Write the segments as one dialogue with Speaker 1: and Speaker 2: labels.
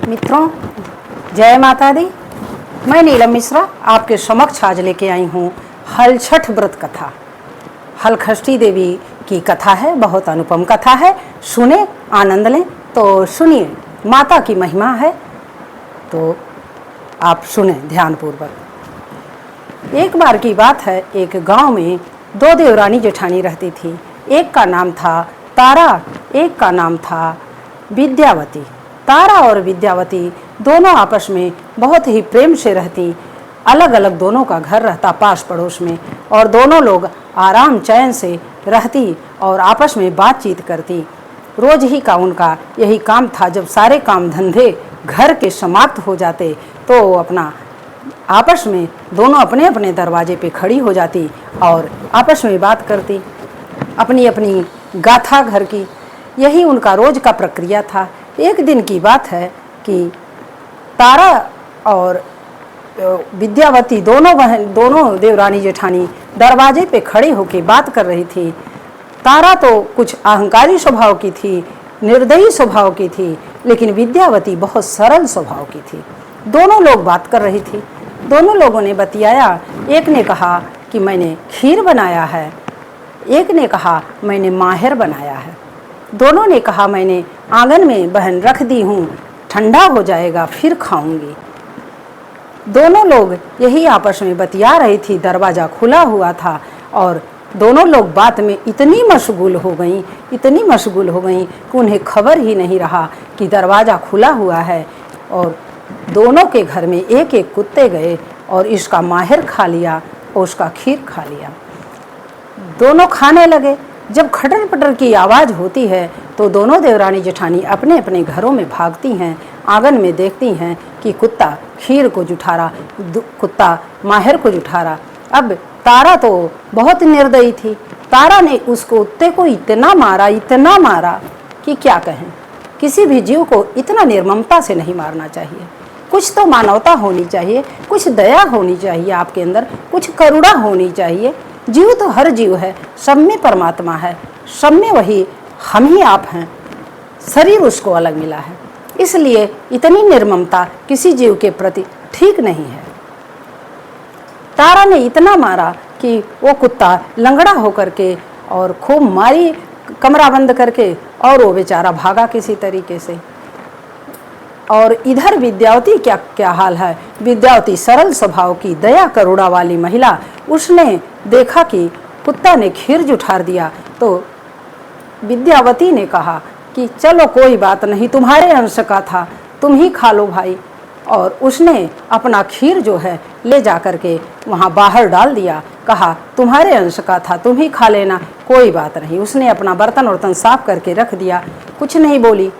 Speaker 1: मित्रों, जय माता दी। मैं नीलम मिश्रा आपके समक्ष आज लेके आई हूँ हलछठ व्रत कथा। हलखष्ठी देवी की कथा है, बहुत अनुपम कथा है। सुने, आनंद लें। तो सुनिए, माता की महिमा है, तो आप सुने ध्यानपूर्वक। एक बार की बात है, एक गांव में दो देवरानी जेठानी रहती थी। एक का नाम था तारा, एक का नाम था विद्यावती। तारा और विद्यावती दोनों आपस में बहुत ही प्रेम से रहती। अलग अलग दोनों का घर रहता पास पड़ोस में, और दोनों लोग आराम चैन से रहती और आपस में बातचीत करती। रोज ही का उनका यही काम था। जब सारे काम धंधे घर के समाप्त हो जाते तो अपना आपस में दोनों अपने अपने दरवाजे पे खड़ी हो जाती और आपस में बात करती, अपनी अपनी गाथा घर की। यही उनका रोज का प्रक्रिया था। एक दिन की बात है कि तारा और विद्यावती दोनों देवरानी जेठानी दरवाजे पे खड़े होकर बात कर रही थी। तारा तो कुछ अहंकारी स्वभाव की थी, निर्दयी स्वभाव की थी, लेकिन विद्यावती बहुत सरल स्वभाव की थी। दोनों लोग बात कर रही थी। दोनों लोगों ने बतियाया। एक ने कहा कि मैंने खीर बनाया है, एक ने कहा मैंने माहर बनाया है। दोनों ने कहा मैंने आंगन में बहन रख दी हूँ, ठंडा हो जाएगा फिर खाऊंगी। दोनों लोग यही आपस में बतिया रही थी। दरवाज़ा खुला हुआ था और दोनों लोग बात में इतनी मशगूल हो गईं कि उन्हें खबर ही नहीं रहा कि दरवाज़ा खुला हुआ है। और दोनों के घर में एक एक कुत्ते गए और इसका माहर खा लिया और उसका खीर खा लिया। दोनों खाने लगे। जब खटर पटर की आवाज़ होती है तो दोनों देवरानी जेठानी अपने अपने घरों में भागती हैं। आंगन में देखती हैं कि कुत्ता खीर को जुठा रहा, कुत्ता माहर को जुठा रहा। अब तारा तो बहुत निर्दयी थी। तारा ने उस कुत्ते को इतना मारा कि क्या कहें। किसी भी जीव को इतना निर्ममता से नहीं मारना चाहिए। कुछ तो मानवता होनी चाहिए, कुछ दया होनी चाहिए आपके अंदर, कुछ करुणा होनी चाहिए। जीव तो हर जीव है, सब में परमात्मा है, सब में वही हम ही आप हैं। शरीर उसको अलग मिला है, इसलिए इतनी निर्ममता किसी जीव के प्रति ठीक नहीं है। तारा ने इतना मारा कि वो कुत्ता लंगड़ा होकर के और खूब मारी कमरा बंद करके, और वो बेचारा भागा किसी तरीके से। और इधर विद्यावती क्या हाल है। विद्यावती सरल स्वभाव की, दया करुणा वाली महिला, उसने देखा कि कुत्ता ने खीर जुठार दिया तो विद्यावती ने कहा कि चलो कोई बात नहीं, तुम्हारे अंश का था, तुम ही खा लो भाई। और उसने अपना खीर जो है ले जा कर के वहाँ बाहर डाल दिया। कहा तुम्हारे अंश का था, तुम ही खा लेना, कोई बात नहीं। उसने अपना बर्तन साफ करके रख दिया, कुछ नहीं बोली।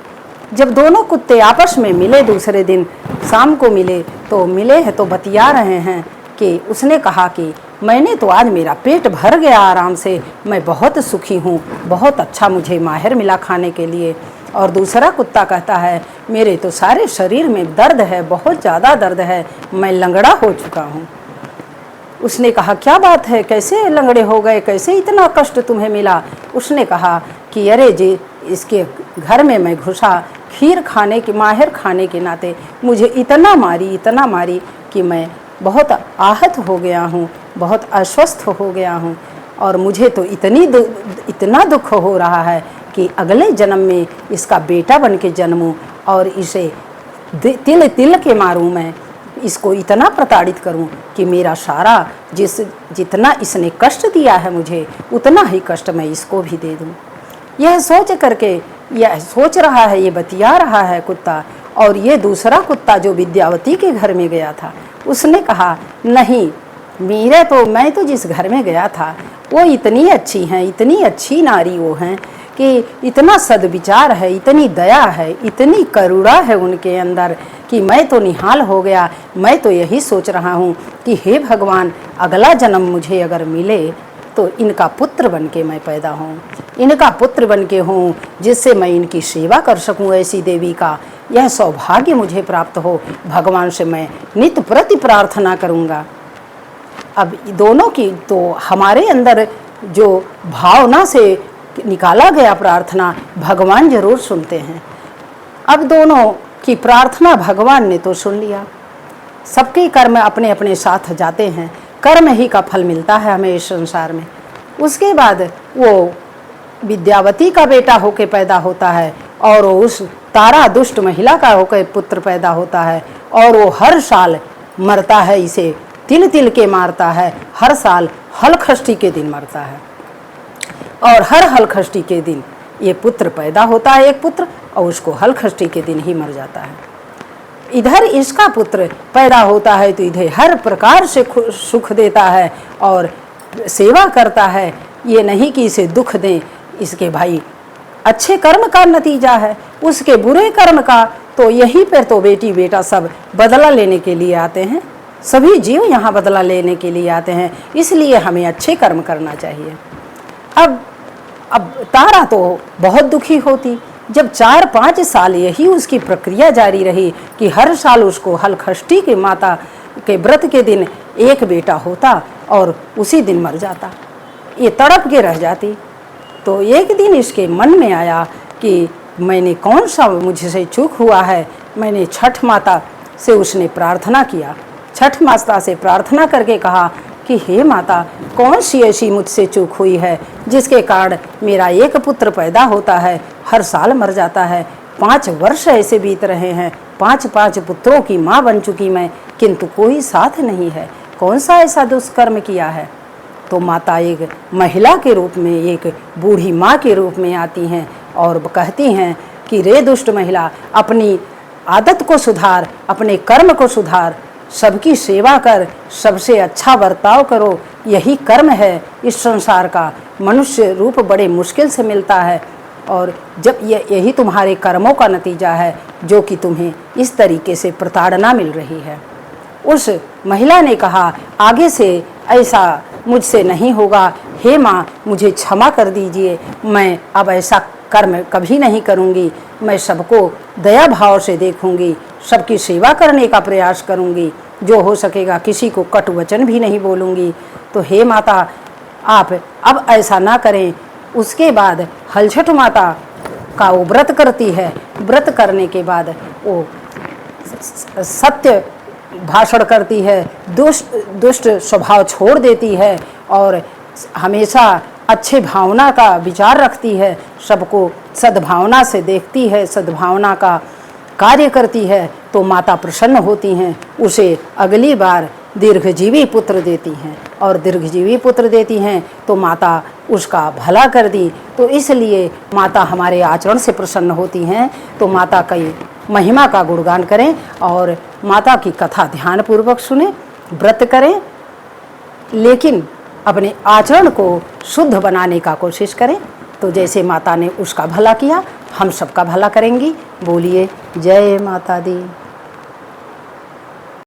Speaker 1: जब दोनों कुत्ते आपस में मिले, दूसरे दिन शाम को मिले तो मिले हैं तो बतिया रहे हैं कि उसने कहा कि मैंने तो आज मेरा पेट भर गया आराम से, मैं बहुत सुखी हूँ, बहुत अच्छा मुझे माहर मिला खाने के लिए। और दूसरा कुत्ता कहता है मेरे तो सारे शरीर में दर्द है, बहुत ज़्यादा दर्द है, मैं लंगड़ा हो चुका हूँ। उसने कहा क्या बात है, कैसे लंगड़े हो गए, कैसे इतना कष्ट तुम्हें मिला। उसने कहा कि अरे जी, इसके घर में मैं घुसा, खीर खाने की, माहर खाने के नाते मुझे इतना मारी कि मैं बहुत आहत हो गया हूँ, बहुत अस्वस्थ हो गया हूँ। और मुझे तो इतना दुख हो रहा है कि अगले जन्म में इसका बेटा बन के जन्मूँ और इसे तिल तिल के मारूँ, मैं इसको इतना प्रताड़ित करूं कि मेरा सारा जितना इसने कष्ट दिया है मुझे, उतना ही कष्ट मैं इसको भी दे दूं। यह सोच रहा है, ये बतिया रहा है कुत्ता। और ये दूसरा कुत्ता जो विद्यावती के घर में गया था, उसने कहा नहीं, मैं तो जिस घर में गया था वो इतनी अच्छी हैं, इतनी अच्छी नारी वो हैं कि इतना सद्विचार है, इतनी दया है, इतनी करुणा है उनके अंदर कि मैं तो निहाल हो गया। मैं तो यही सोच रहा हूँ कि हे भगवान, अगला जन्म मुझे अगर मिले तो इनका पुत्र बन के मैं पैदा हूँ, इनका पुत्र बन के हूँ, जिससे मैं इनकी सेवा कर सकूँ। ऐसी देवी का यह सौभाग्य मुझे प्राप्त हो, भगवान से मैं नित्य प्रति प्रार्थना करूँगा। अब दोनों की तो हमारे अंदर जो भावना से निकाला गया प्रार्थना भगवान जरूर सुनते हैं। अब दोनों कि प्रार्थना भगवान ने तो सुन लिया। सबके कर्म अपने अपने साथ जाते हैं, कर्म ही का फल मिलता है हमें इस संसार में। उसके बाद वो विद्यावती का बेटा होके पैदा होता है और उस तारा दुष्ट महिला का होकर पुत्र पैदा होता है, और वो हर साल मरता है, इसे तिल तिल के मारता है, हर साल हलखष्ठी के दिन मरता है। और हर हलखष्ठी के दिन ये पुत्र पैदा होता है, एक पुत्र, और उसको हलखष्ठी के दिन ही मर जाता है। इधर इसका पुत्र पैदा होता है तो इधर हर प्रकार से सुख देता है और सेवा करता है। ये नहीं कि इसे दुख दें, इसके भाई अच्छे कर्म का नतीजा है। उसके बुरे कर्म का तो यहीं पर तो बेटी बेटा सब बदला लेने के लिए आते हैं, सभी जीव यहाँ बदला लेने के लिए आते हैं, इसलिए हमें अच्छे कर्म करना चाहिए। अब तारा तो बहुत दुखी होती जब 4-5 साल यही उसकी प्रक्रिया जारी रही कि हर साल उसको हलखष्ठी के माता के व्रत के दिन एक बेटा होता और उसी दिन मर जाता, ये तड़प के रह जाती। तो एक दिन इसके मन में आया कि मैंने कौन सा मुझसे चूक हुआ है। मैंने छठ माता से उसने प्रार्थना किया, छठ माता से प्रार्थना करके कहा कि हे माता, कौन सी ऐसी मुझसे चूक हुई है जिसके कारण मेरा एक पुत्र पैदा होता है, हर साल मर जाता है। 5 वर्ष ऐसे बीत रहे हैं, 5 पुत्रों की माँ बन चुकी मैं, किंतु कोई साथ नहीं है। कौन सा ऐसा दुष्कर्म किया है? तो माता एक महिला के रूप में, एक बूढ़ी माँ के रूप में आती हैं और कहती हैं कि रे दुष्ट महिला, अपनी आदत को सुधार, अपने कर्म को सुधार, सबकी सेवा कर, सबसे अच्छा बर्ताव करो, यही कर्म है इस संसार का। मनुष्य रूप बड़े मुश्किल से मिलता है और जब यही तुम्हारे कर्मों का नतीजा है जो कि तुम्हें इस तरीके से प्रताड़ना मिल रही है। उस महिला ने कहा, आगे से ऐसा मुझसे नहीं होगा, हे माँ मुझे क्षमा कर दीजिए, मैं अब ऐसा कर्म कभी नहीं करूँगी, मैं सबको दया भाव से देखूँगी, सबकी सेवा करने का प्रयास करूँगी, जो हो सकेगा किसी को कट वचन भी नहीं बोलूँगी। तो हे माता, आप अब ऐसा ना करें। उसके बाद हलछठ माता का वो व्रत करती है, व्रत करने के बाद वो सत्य भाषण करती है, दुष्ट स्वभाव छोड़ देती है और हमेशा अच्छे भावना का विचार रखती है, सबको सद्भावना से देखती है, सद्भावना का कार्य करती है। तो माता प्रसन्न होती हैं, उसे अगली बार दीर्घजीवी पुत्र देती हैं और दीर्घजीवी पुत्र देती हैं तो माता उसका भला कर दी। तो इसलिए माता हमारे आचरण से प्रसन्न होती हैं। तो माता की महिमा का गुणगान करें और माता की कथा ध्यानपूर्वक सुने, व्रत करें, लेकिन अपने आचरण को शुद्ध बनाने का कोशिश करें। तो जैसे माता ने उसका भला किया, हम सबका भला करेंगी। बोलिए जय माता दी।